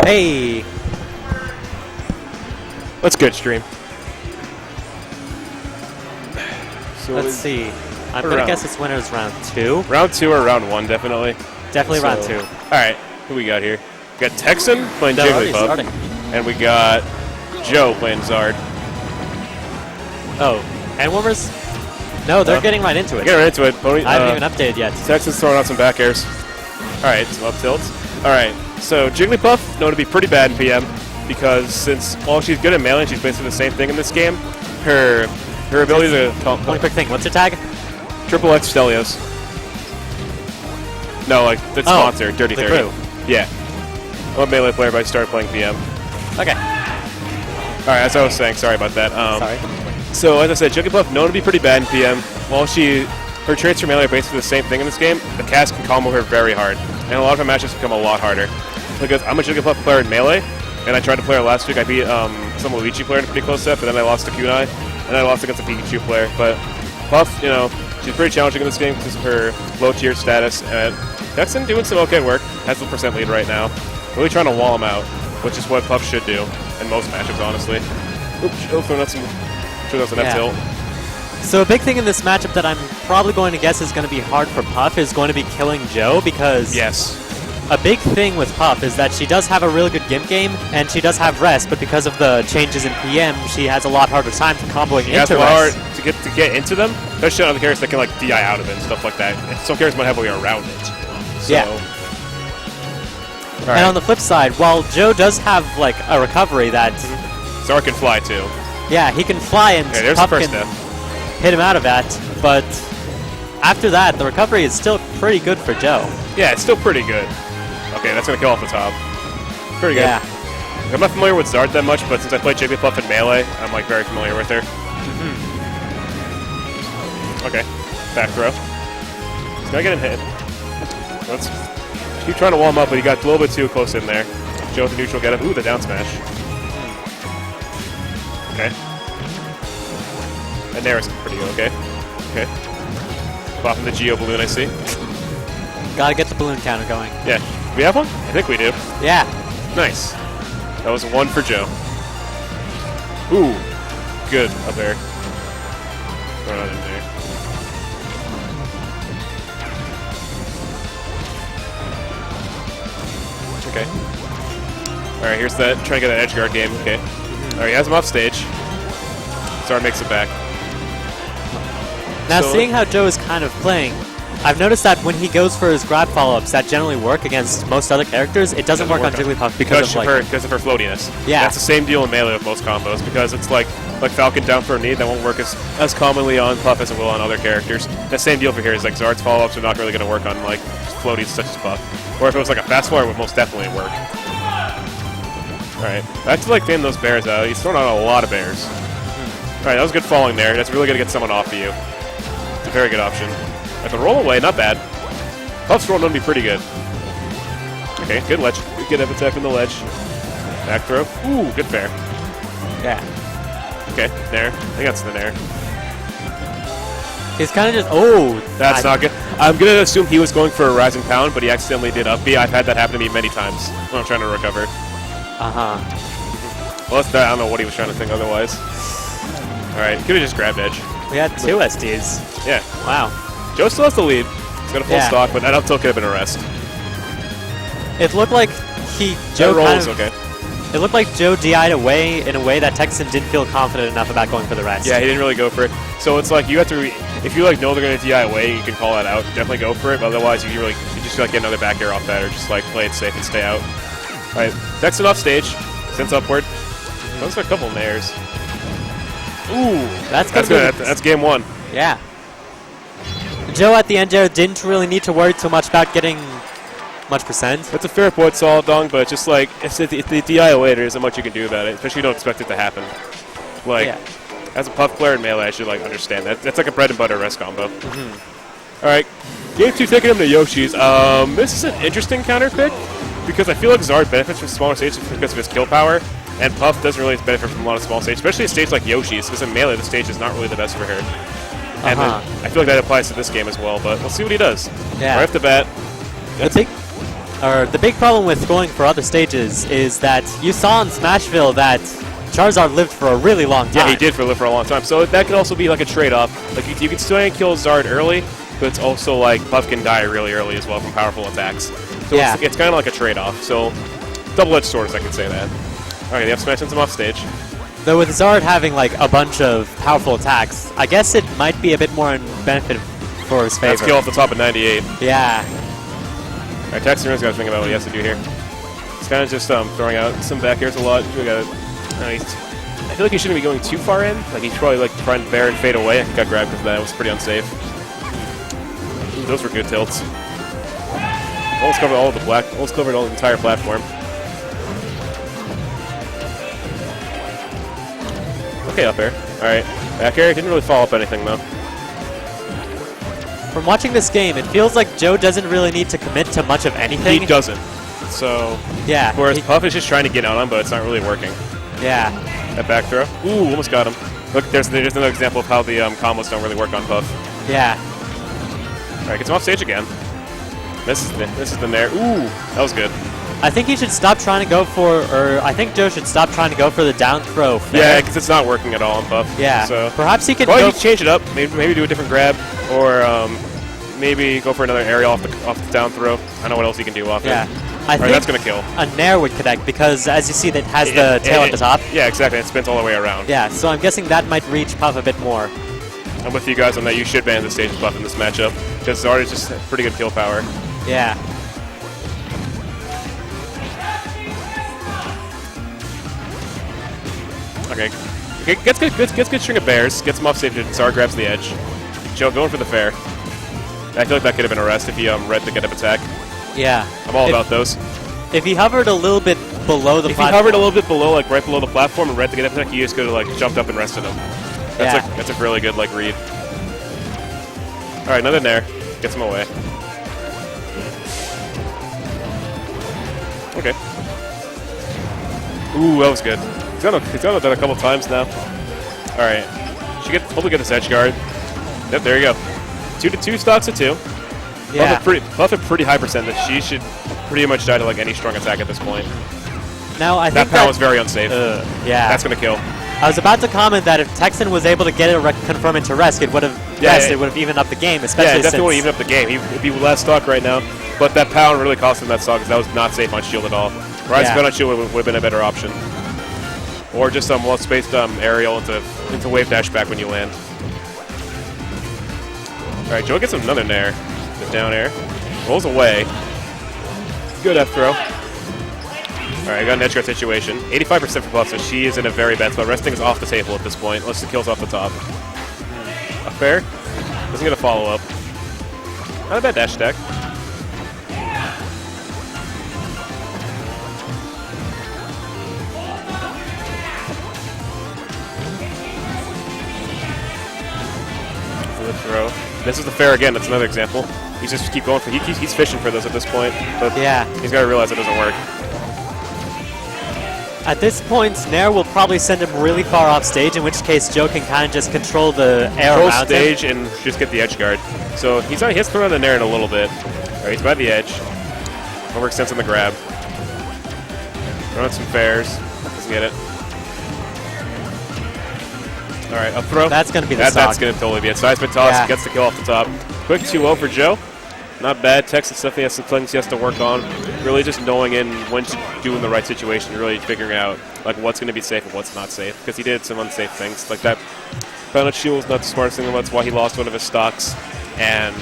Hey! That's good stream. So Let's see. I'm going to guess it's winner's round 2. Round 2 or round 1, definitely. Definitely round 2. Alright, who we got here? We got Texan playing Jigglypuff. And we got Joe playing Zard. Oh, and Warmers? No, they're getting right into it. Getting right into it. Pony, I haven't even updated yet. Texan's throwing out some back airs. Alright, some up tilts. Alright, so Jigglypuff known to be pretty bad in PM because since while she's good at melee, she's basically the same thing in this game. Her ability to... One quick thing. What's your tag? Triple X Stelios. No, like the sponsor, Dirty 30. Crew. Yeah. I'm a melee player, but I started playing PM. Okay. Alright, as I was saying, sorry about that. Sorry. So, as I said, Jigglypuff known to be pretty bad in PM. While her traits for melee are basically the same thing in this game, the cast can combo her very hard. And a lot of her matches become a lot harder. Because I'm a Jigglypuff player in melee, and I tried to play her last week. I beat some Luigi player in a pretty close set, but then I lost to Kunai, and I lost against a Pikachu player. But Puff, you know, she's pretty challenging in this game because of her low-tier status. And Texan doing some okay work. Has the % lead right now. Really trying to wall him out, which is what Puff should do in most matchups, honestly. Oops, throwing out some... Sure, that's an F tilt. So a big thing in this matchup that I'm probably going to guess is going to be hard for Puff is going to be killing Joe because a big thing with Puff is that she does have a really good gimp game and she does have rest, but because of the changes in PM, she has a lot harder time comboing into rest. Hard to get into them, especially on other characters that can like DI out of it and stuff like that. And some characters might have a way around it. So. Yeah. And on the flip side, while Joe does have like a recovery that Zard can fly too. Yeah, he can fly and Puff can hit him out of that, but after that, the recovery is still pretty good for Joe. Yeah, it's still pretty good. Okay, that's going to kill off the top. Pretty good. Yeah. I'm not familiar with Zard that much, but since I played Jigglypuff in Melee, I'm like very familiar with her. Okay, back throw. He's going to get him hit. Let's keep trying to wall him up, but he got a little bit too close in there. Joe with the neutral get him. Ooh, the down smash. Okay. And there's pretty okay. Okay. Popping the Geo balloon, I see. Gotta get the balloon counter going. Yeah. Do we have one? I think we do. Yeah. Nice. That was 1 for Joe. Ooh. Good up there. Throw that in there. Okay. Alright, here's that. Trying to get that edge guard game. Okay. Alright, he has him off stage. Zard makes it back. Now, seeing how Joe is kind of playing, I've noticed that when he goes for his grab follow-ups that generally work against most other characters, it doesn't work on Jigglypuff because of her floatiness. Yeah. That's the same deal in Melee with most combos, because it's like Falcon down for a knee, that won't work as commonly on Puff as it will on other characters. The same deal for here is like Zard's follow-ups are not really going to work on like floaties such as Puff. Or if it was like a fast forward, it would most definitely work. Alright, back to like thin those bears out. He's throwing out a lot of bears. Alright, that was good falling there. That's really going to get someone off of you. It's a very good option. Like the roll away, not bad. Puff's roll going to be pretty good. Okay, good ledge. Good attack from the ledge. Back throw. Ooh, good fair. Yeah. Okay, Nair. I think that's the Nair. He's kind of just... Oh! That's not good. I'm going to assume he was going for a Rising Pound, but he accidentally did up B. I've had that happen to me many times when I'm trying to recover. Well, that's that. I don't know what he was trying to think otherwise. Alright, could have just grabbed edge. We had 2 SDs. Yeah. Wow. Joe still has the lead. He's got a full stock, but that up tilt could have been a rest. It looked like Joe rolls okay. It looked like Joe DI'd away in a way that Texan didn't feel confident enough about going for the rest. Yeah, he didn't really go for it. So it's like you have to, if you like know they're going to DI away, you can call that out. Definitely go for it. But otherwise, you just like get another back air off that, or just like play it safe and stay out. All right, Texan off stage, sends upward. Those are a couple nairs. Ooh, that's good. That's game 1. Yeah. Joe at the end there didn't really need to worry too much about getting much percent. That's a fair point, Solid Dong, but just like, if the DI away, there isn't much you can do about it, especially if you don't expect it to happen. Like, as a Puff player in Melee, I should like understand that. That's like a bread and butter rest combo. Alright, game 2 taking him to Yoshi's. This is an interesting counter pick, because I feel like Zard benefits from smaller stages because of his kill power, and Puff doesn't really benefit from a lot of small stages, especially a stage like Yoshi's, because in Melee, the stage is not really the best for her. And then I feel like that applies to this game as well, but we'll see what he does. Yeah. Right off the bat. or the big problem with going for other stages is that you saw in Smashville that Charizard lived for a really long time. Yeah, he did live for a long time. So that could also be like a trade-off. Like you can still kill Zard early, but it's also like Puff can die really early as well from powerful attacks. So yeah. it's kind of like a trade-off. So double-edged sword, I could say that. All right, they have Smash sends him off stage. Though with Zard having like a bunch of powerful attacks, I guess it might be a bit more in benefit for his favor. Let's kill off the top of 98. Yeah. All right, Texan has got to think about what he has to do here. He's kind of just throwing out some back airs a lot. We got. I feel like he shouldn't be going too far in. Like he's probably like trying to bear and fade away. Got grabbed because that was pretty unsafe. Ooh, those were good tilts. Almost covered all of the black. Almost covered all the entire platform. Okay, up air. All right, back air didn't really follow up anything though. From watching this game, it feels like Joe doesn't really need to commit to much of anything. He doesn't. So yeah. Whereas Puff is just trying to get out on, but it's not really working. Yeah. That back throw. Ooh, almost got him. Look, there's another example of how the combos don't really work on Puff. Yeah. All right, gets him off stage again. This is the nair. Ooh, that was good. I think he should stop trying to go for, or I think Joe should stop trying to go for the down throw. Yeah, because it's not working at all on Puff. Yeah. So perhaps he could go change it up. Maybe do a different grab, or maybe go for another aerial off the down throw. I don't know what else he can do off it. Yeah. I think that's gonna kill. A nair would connect because, as you see, that has the tail at the top. Yeah, exactly. It spins all the way around. Yeah, so I'm guessing that might reach Puff a bit more. I'm with you guys on that. You should ban the stage Puff in this matchup because Zard is just pretty good kill power. Yeah. Okay, gets good string of bears. Gets him off stage. Zard grabs the edge. Joe going for the fair. I feel like that could have been a rest if he read the get-up attack. Yeah. I'm all about those. If he hovered a little bit below the platform. If he hovered a little bit below, like right below the platform and read the get-up attack, he just could have like jumped up and rested him. That's a really good like read. All right, another nair. Gets him away. Okay. Ooh, that was good. He's done that a couple times now. All right. Should hopefully get this edge guard. Yep, there you go. 2-2 stocks of 2. Yeah. Buff a pretty high percent that she should pretty much die to like any strong attack at this point. Now I think that power was very unsafe. Yeah. That's gonna kill. I was about to comment that if Texan was able to get it confirm into rest, it would have it would have evened up the game, especially it definitely would have evened up the game. He'd be last stock right now, but that power really cost him that stock because that was not safe on shield at all. Rise on shield would have been a better option, or just some well-spaced aerial into wave dash back when you land. All right, Joe gets another nair. The down air. Rolls away. Good F throw. Alright, I got an edge guard situation. 85% for Puff, so she is in a very bad spot. Resting is off the table at this point, unless the kill's off the top. Up fair. Doesn't get a follow-up. Not a bad dash attack. Good throw. This is the fair again. That's another example. He's just keep going for. He's fishing for those at this point, but he's got to realize it doesn't work. At this point, Nair will probably send him really far off stage, in which case Joe can kind of just control the air around stage and just get the edge guard. So he has to throw on the Nair in a little bit. All right, he's by the edge. Overextends on the grab. Throwing some fairs. Doesn't get it. All right, up throw. That's going to be the stock. That's going to totally be it. Seismic toss gets the kill off the top. Quick 2-0 for Joe. Not bad. Texan definitely has some things he has to work on. Really just knowing when to do in the right situation, really figuring out like what's going to be safe and what's not safe. Because he did some unsafe things. Like that Bounded Shield was not the smartest thing. That's why he lost one of his stocks. And